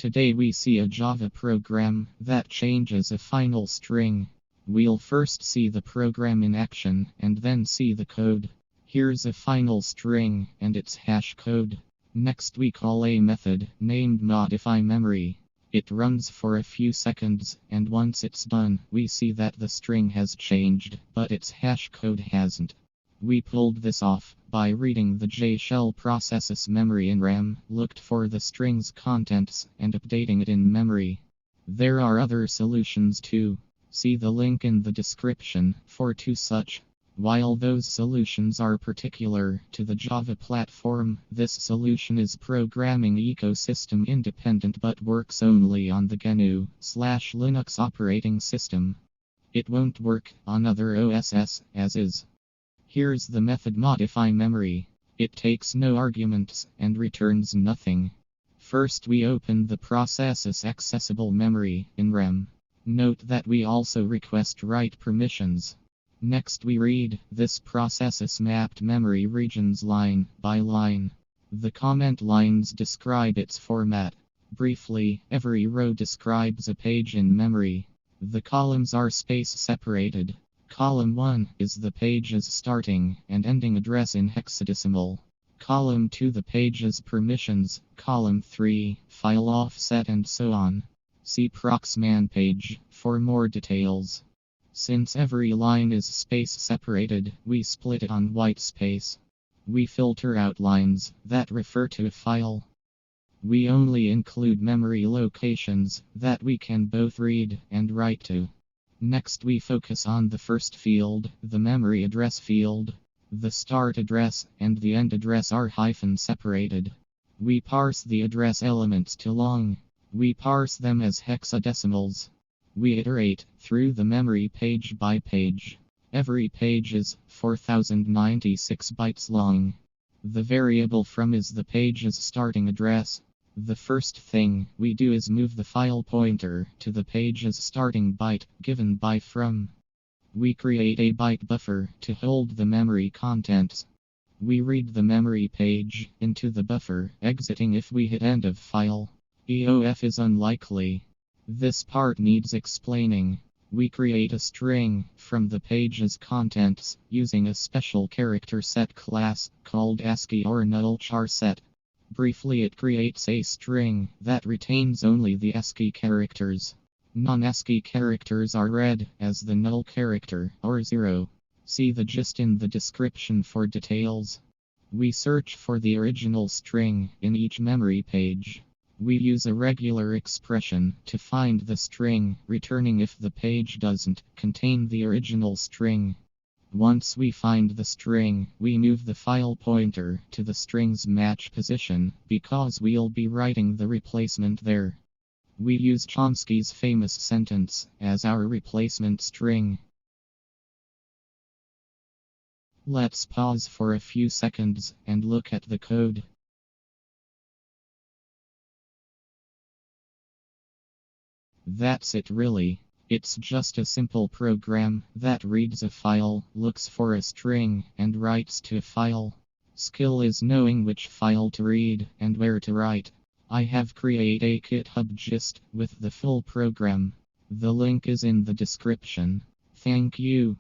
Today we see a Java program that changes a final string. We'll first see the program in action and then see the code. Here's a final string and its hash code. Next we call a method named modify memory. It runs for a few seconds, and once it's done, we see that the string has changed, but its hash code hasn't. We pulled this off by reading the J shell processes memory in RAM, looked for the string's contents, and updating it in memory. There are other solutions too. See the link in the description for two such. While those solutions are particular to the Java platform, this solution is programming ecosystem independent but works only on the GNU/Linux operating system. It won't work on other OSs as is. Here's the method modify memory. It takes no arguments and returns nothing. First we open the process's accessible memory in RAM. Note that we also request write permissions. Next we read this process's mapped memory regions line by line. The comment lines describe its format. Briefly, every row describes a page in memory. The columns are space separated. Column 1 is the page's starting and ending address in hexadecimal. Column 2 the page's permissions. Column 3 file offset and so on. See proxman page for more details. Since every line is space separated, we split it on white space. We filter out lines that refer to a file. We only include memory locations that we can both read and write to. Next we focus on the first field, the memory address field. The start address and the end address are hyphen separated. We parse the address elements to long. We parse them as hexadecimals. We iterate through the memory page by page. Every page is 4096 bytes long. The variable from is the page's starting address. The first thing we do is move the file pointer to the page's starting byte given by from. We create a byte buffer to hold the memory contents. We read the memory page into the buffer, exiting if we hit end of file. EOF is unlikely. This part needs explaining. We create a string from the page's contents using a special character set class called ASCII or null char set. Briefly, it creates a string that retains only the ASCII characters. Non-ASCII characters are read as the null character or 0. See the gist in the description for details. We search for the original string in each memory page. We use a regular expression to find the string, returning if the page doesn't contain the original string. Once we find the string, we move the file pointer to the string's match position, because we'll be writing the replacement there. We use Chomsky's famous sentence as our replacement string. Let's pause for a few seconds and look at the code. That's it really. It's just a simple program that reads a file, looks for a string, and writes to a file. Skill is knowing which file to read and where to write. I have created a GitHub gist with the full program. The link is in the description. Thank you.